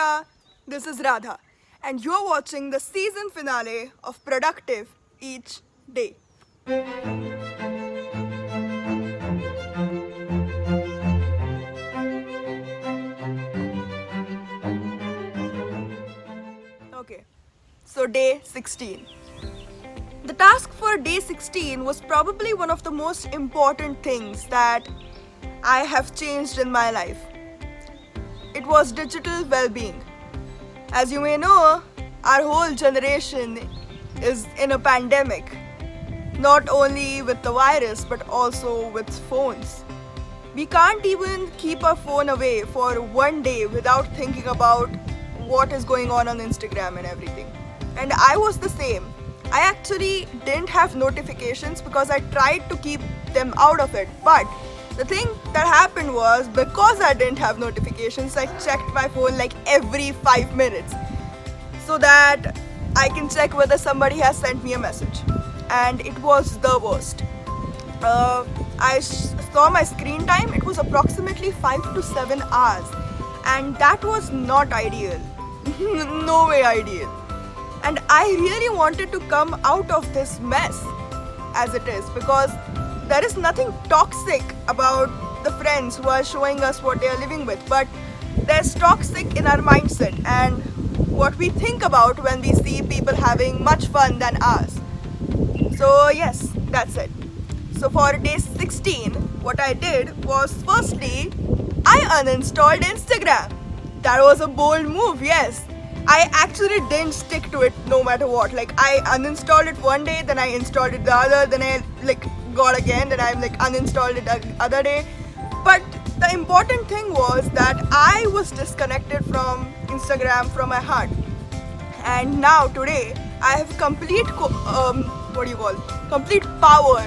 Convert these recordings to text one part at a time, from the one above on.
India. This is Radha, and you're watching the season finale of Productive Each Day. Okay, so day 16. The task for day 16 was probably one of the most important things that I have changed in my life. It was digital well-being. As you may know, our whole generation is in a pandemic, not only with the virus but also with phones. We can't even keep our phone away for one day without thinking about what is going on Instagram and everything. And I was the same. I actually didn't have notifications because I tried to keep them out of it. But the thing that happened was, because I didn't have notifications, I checked my phone like every 5 minutes so that I can check whether somebody has sent me a message. And it was the worst. I saw my screen time, it was approximately 5 to 7 hours. And that was not ideal. No way ideal. And I really wanted to come out of this mess as it is, because there is nothing toxic about the friends who are showing us what they are living with, but there's toxic in our mindset and what we think about when we see people having much fun than us. So yes, that's it. So for day 16, what I did was, firstly, I uninstalled Instagram. That was a bold move, yes. I actually didn't stick to it no matter what. Like, I uninstalled it one day, then I installed it the other, then I got again, then I uninstalled it the other day. But the important thing was that I was disconnected from Instagram from my heart. And now today I have complete complete power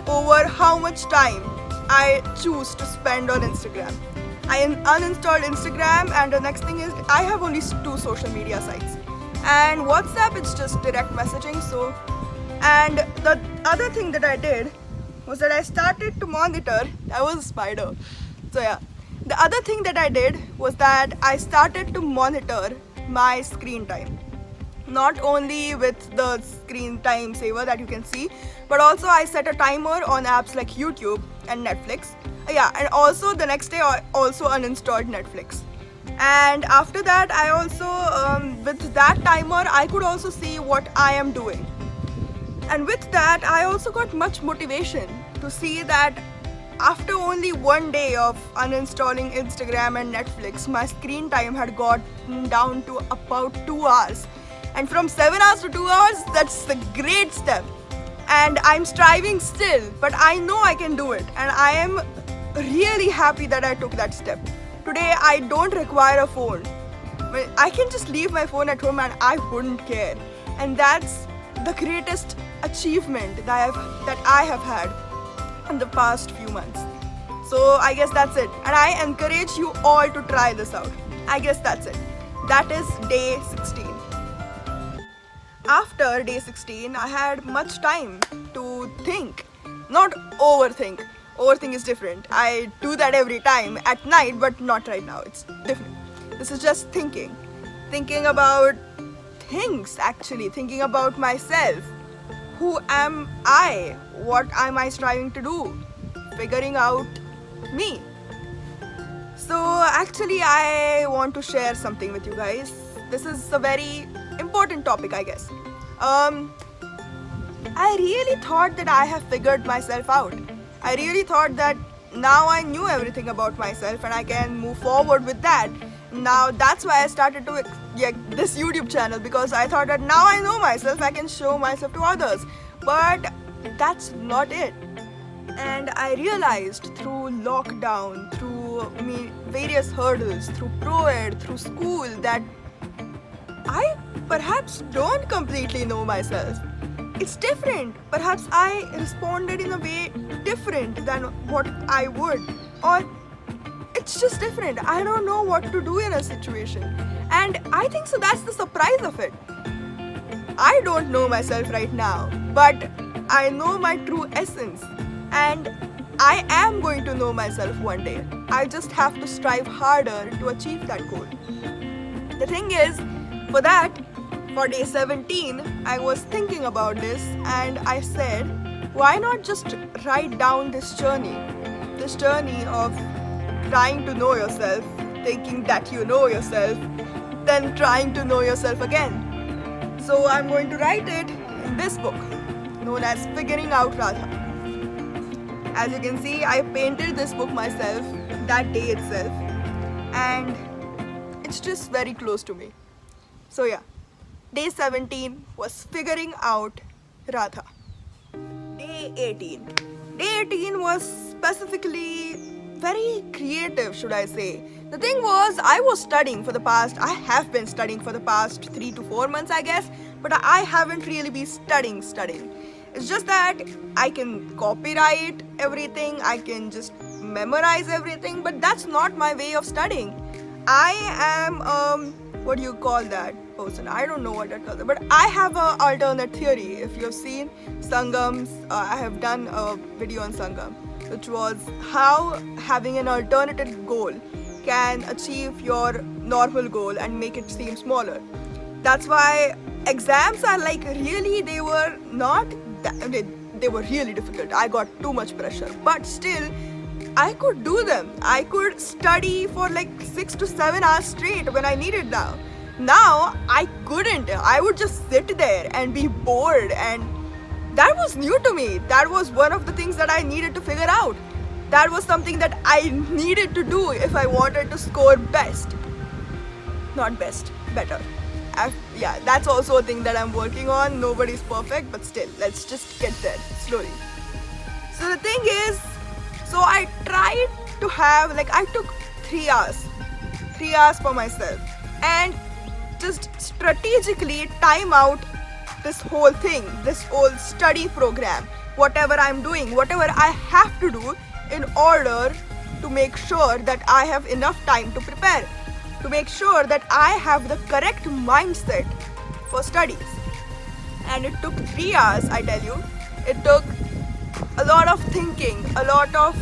over how much time I choose to spend on Instagram. I uninstalled Instagram, and the next thing is I have only 2 social media sites. And WhatsApp, it's just direct messaging. So, and the other thing that I did was that I started to monitor. I was a spider. So yeah, the other thing that I did was that I started to monitor my screen time. Not only with the screen time saver that you can see, but also I set a timer on apps like YouTube and Netflix. Yeah, and also the next day I also uninstalled Netflix. And after that, I also, with that timer, I could also see what I am doing. And with that, I also got much motivation to see that after only one day of uninstalling Instagram and Netflix, my screen time had gotten down to about 2 hours. And from 7 hours to 2 hours, that's a great step. And I'm striving still, but I know I can do it. And I am really happy that I took that step. Today, I don't require a phone. I can just leave my phone at home and I wouldn't care. And that's the greatest achievement that I have had in the past few months. So I guess that's it. And I encourage you all to try this out. I guess that's it. That is day 16. After day 16, I had much time to think, not overthink. Overthink is different. I do that every time at night, but not right now. It's different. This is just thinking. Thinking about things, actually. Thinking about myself. Who am I? What am I striving to do? Figuring out me. So actually, I want to share something with you guys. This is a very important topic, I guess. I really thought that I have figured myself out. I really thought that now I knew everything about myself and I can move forward with that. Now that's why I started to this YouTube channel, because I thought that now I know myself, I can show myself to others. But that's not it. And I realized through lockdown, through various hurdles, through pro-ed, through school, that I perhaps don't completely know myself. It's different. Perhaps I responded in a way different than what I would. Or it's just different. I don't know what to do in a situation. And I think so that's the surprise of it. I don't know myself right now, but I know my true essence. And I am going to know myself one day. I just have to strive harder to achieve that goal. The thing is, for that, for day 17, I was thinking about this and I said, why not just write down this journey of trying to know yourself, thinking that you know yourself, then trying to know yourself again. So I'm going to write it in this book, known as Figuring Out Radha. As you can see, I painted this book myself that day itself, and it's just very close to me. So yeah, day 17 was Figuring Out Radha. Day 18. Day 18 was specifically very creative, should I say. The thing was, I have been studying for the past 3 to 4 months, I guess, but I haven't really been studying. It's just that I can copyright everything, I can just memorize everything, but that's not my way of studying. I am, what do you call that person? I don't know what I call it, but I have an alternate theory. If you've seen Sangam's, I have done a video on Sangam, which was how having an alternative goal can achieve your normal goal and make it seem smaller. That's why exams are like really, they were really difficult. I got too much pressure, but still I could do them. I could study for like 6 to 7 hours straight when I needed now. Now I couldn't. I would just sit there and be bored, and that was new to me. That was one of the things that I needed to figure out. That was something that I needed to do if I wanted to score best. Not best, better. Yeah, that's also a thing that I'm working on. Nobody's perfect, but still, let's just get there slowly. So the thing is, so I tried to have, I took 3 hours for myself, and just strategically time out this whole thing, this whole study program, whatever I'm doing, whatever I have to do in order to make sure that I have enough time to prepare, to make sure that I have the correct mindset for studies. And it took 3 hours, I tell you. It took a lot of thinking, a lot of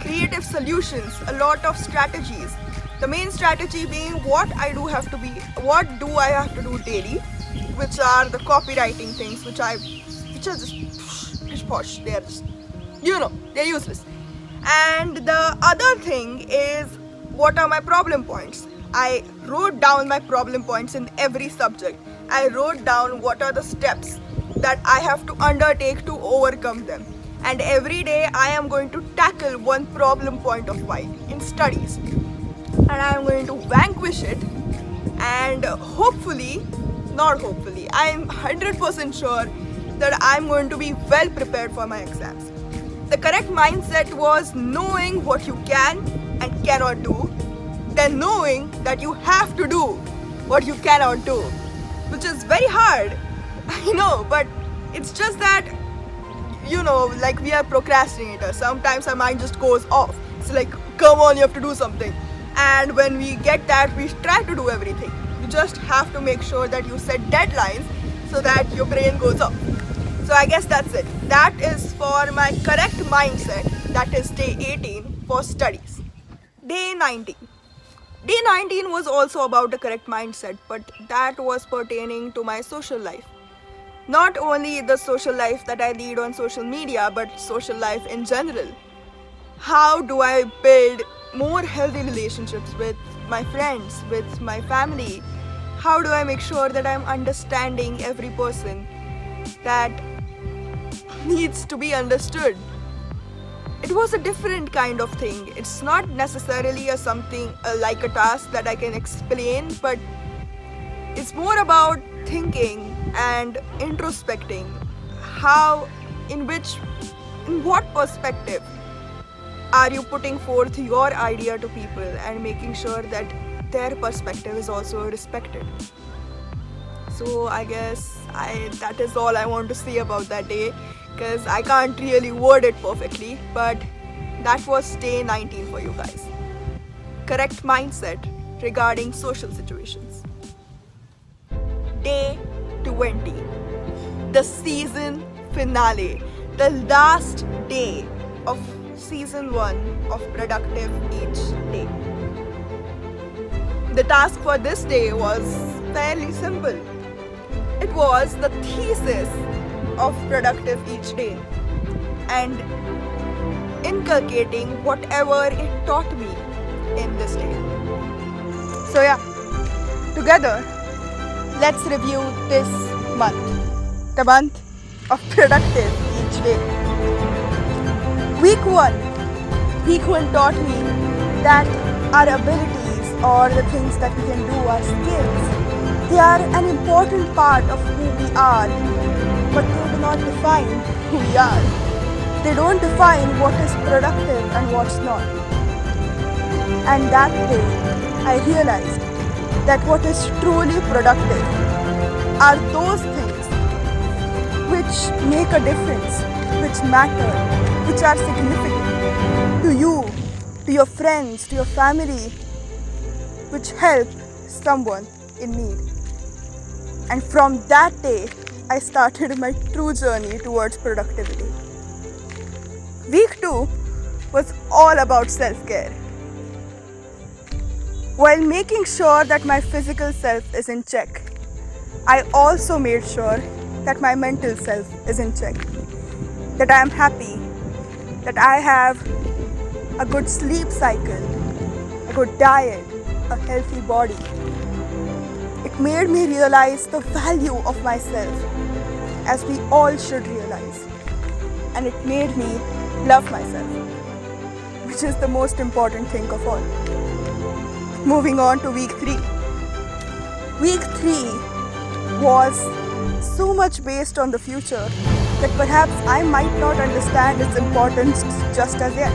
creative solutions, a lot of strategies. The main strategy being what do I have to do daily, which are the copywriting things, which are just pish posh. They are just, they're useless. And the other thing is, what are my problem points? I wrote down my problem points in every subject. I wrote down what are the steps that I have to undertake to overcome them. And every day I am going to tackle one problem point of mine in studies. And I am going to vanquish it, and I am 100% sure that I am going to be well prepared for my exams. The correct mindset was knowing what you can and cannot do, then knowing that you have to do what you cannot do, which is very hard, I know, but it's just that, we are procrastinators. Sometimes our mind just goes off. It's like, come on, you have to do something. And when we get that, we try to do everything. You just have to make sure that you set deadlines so that your brain goes off. So I guess that's it. That is for my correct mindset. That is day 18 for studies. Day 19. Day 19 was also about the correct mindset, but that was pertaining to my social life. Not only the social life that I lead on social media, but social life in general. How do I build more healthy relationships with my friends, with my family? How do I make sure that I'm understanding every person that needs to be understood? It was a different kind of thing. It's not necessarily something like a task that I can explain, but it's more about thinking and introspecting. In what perspective are you putting forth your idea to people and making sure that their perspective is also respected? So I guess that is all I want to say about that day, because I can't really word it perfectly, but that was day 19 for you guys. Correct mindset regarding social situations. Day 20. The season finale. The last day of season 1 of Productive Each Day. The task for this day was fairly simple. It was the thesis of productive each day and inculcating whatever it taught me in this day. So yeah, together let's review this month, the month of productive each day. Week 1 taught me that our abilities or the things that we can do, our skills, they are an important part of who we are, but they do not define who we are. They don't define what is productive and what's not. And that day, I realized that what is truly productive are those things which make a difference, which matter, which are significant to you, to your friends, to your family, which help someone in need. And from that day, I started my true journey towards productivity. Week 2 was all about self-care. While making sure that my physical self is in check, I also made sure that my mental self is in check. That I am happy, that I have a good sleep cycle, a good diet, a healthy body. It made me realize the value of myself, as we all should realize. And it made me love myself, which is the most important thing of all. Moving on to week 3. Week 3 was so much based on the future that perhaps I might not understand its importance just as yet.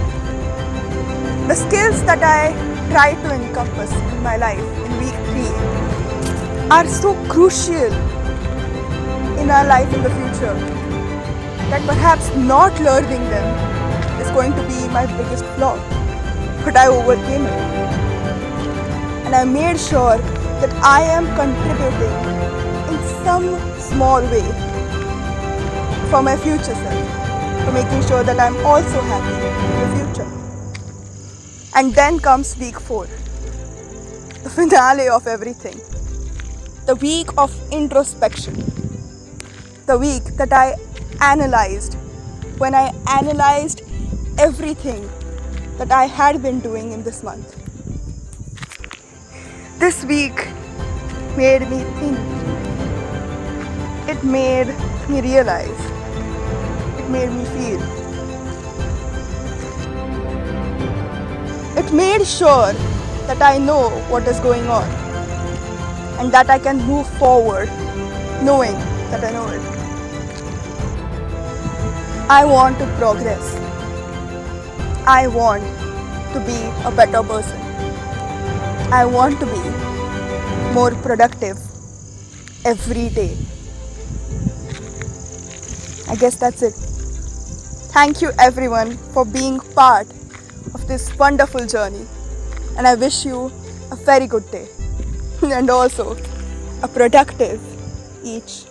The skills that I try to encompass in my life in week 3 are so crucial in our life in the future that perhaps not learning them is going to be my biggest flaw. But I overcame it. And I made sure that I am contributing in some small way for my future self, for making sure that I'm also happy in the future. And then comes week 4, the finale of everything, the week of introspection, the week that I analyzed, when I analyzed everything that I had been doing in this month. This week made me think, it made me realize, it made me feel. It made sure that I know what is going on and that I can move forward knowing that I know it. I want to progress. I want to be a better person. I want to be more productive every day. I guess that's it. Thank you everyone for being part of this wonderful journey, and I wish you a very good day and also a productive each